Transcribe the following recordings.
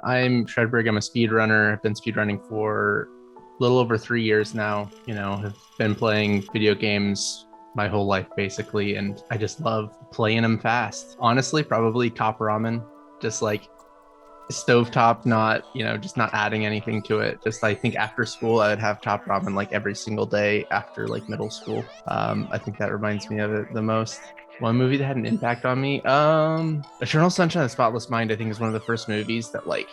I'm Shredberg. I'm a speedrunner. I've been speedrunning for a little over 3 years now. Have been playing video games my whole life basically, and I just love playing them fast. Honestly, probably top ramen, just like stovetop, not, just not adding anything to it. Just I think after school, I would have top ramen like every single day after like middle school. I think that reminds me of it the most. One movie that had an impact on me, Eternal Sunshine of the Spotless Mind, I think is one of the first movies that like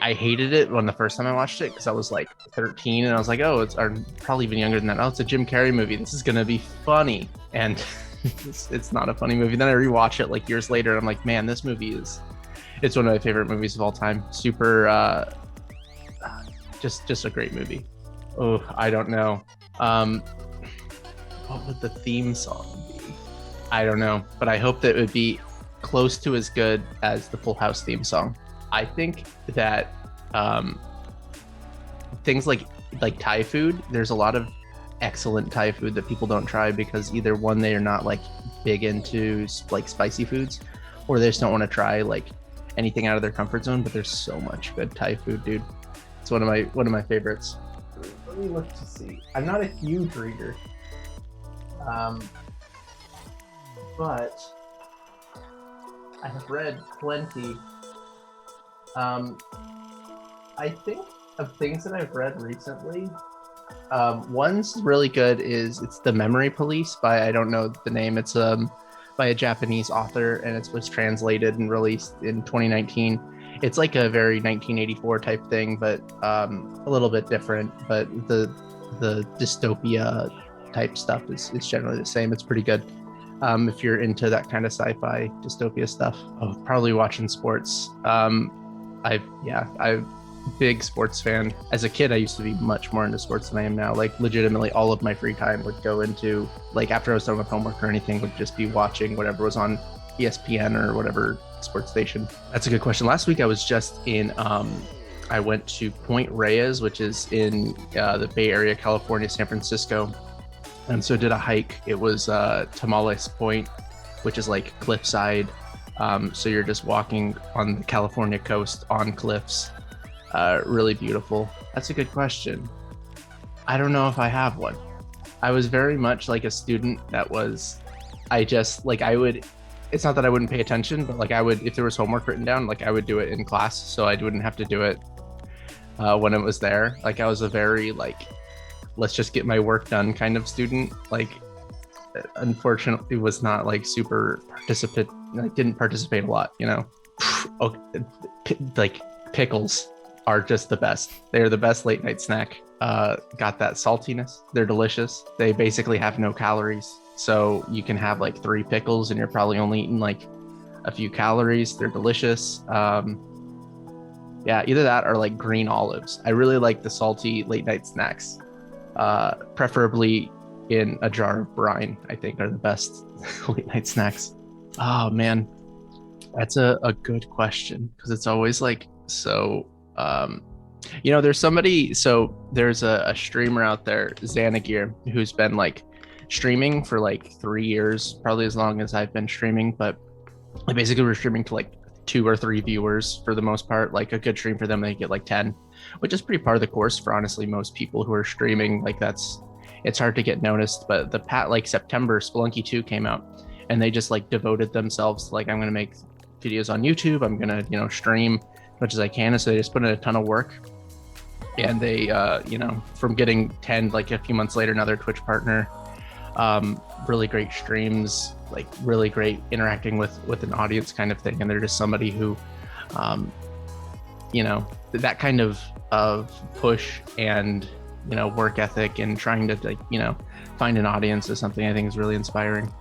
I hated it when the first time I watched it because I was like 13 and I was like, oh, or probably even younger than that. Oh, it's a Jim Carrey movie. This is gonna be funny, and it's not a funny movie. Then I rewatch it like years later, and I'm like, man, this movie is it's one of my favorite movies of all time. Super, just a great movie. Oh, I don't know. What would the theme song be? I don't know, but I hope that it would be close to as good as the Full House theme song. I think that things like Thai food, there's a lot of excellent Thai food that people don't try because either one, they are not like big into like spicy foods, or they just don't want to try like anything out of their comfort zone. But there's so much good Thai food, dude. It's one of my favorites. Let me look to see. I'm not a huge reader, but I have read plenty. I think of things that I've read recently. One's really good it's The Memory Police by, I don't know the name. It's by a Japanese author, and it was translated and released in 2019. It's like a very 1984 type thing, but a little bit different. But the dystopia type stuff is generally the same. It's pretty good. If you're into that kind of sci-fi dystopia stuff. Oh, probably watching sports. I'm big sports fan. As a kid, I used to be much more into sports than I am now. Like legitimately all of my free time would go into, like, after I was done with homework or anything, would just be watching whatever was on ESPN or whatever sports station. That's a good question. Last week I was just in I went to Point Reyes, which is in the Bay Area, California, San Francisco. And so did a hike. It was Tamales Point, which is like cliffside. So you're just walking on the California coast on cliffs. Really beautiful. That's a good question. I don't know if I have one. I was very much like a student that was, it's not that I wouldn't pay attention, but like I would, if there was homework written down, like I would do it in class so I wouldn't have to do it when it was there. Like I was a very like, let's just get my work done kind of student. Like unfortunately was not like super didn't participate a lot, Okay, like pickles are just the best. They're the best late night snack. Got that saltiness. They're delicious. They basically have no calories. So you can have like 3 pickles and you're probably only eating like a few calories. They're delicious. Yeah, either that or like green olives. I really like the salty late night snacks. Preferably in a jar of brine, I think are the best late night snacks. Oh man, that's a good question because it's always like so there's a streamer out there, Xanagir, who's been like streaming for like 3 years, probably as long as I've been streaming, but basically we're streaming to like 2 or 3 viewers for the most part. Like a good stream for them, they get like 10, which is pretty par of the course for honestly most people who are streaming. Like it's hard to get noticed. But like September, Spelunky 2 came out, and they just like devoted themselves to like, I'm gonna make videos on YouTube, I'm gonna stream as much as I can. And so they just put in a ton of work, and they from getting 10 like a few months later, now they're Twitch partner. Really great streams, like really great interacting with an audience kind of thing. And they're just somebody who that kind of push and work ethic and trying to like find an audience is something I think is really inspiring.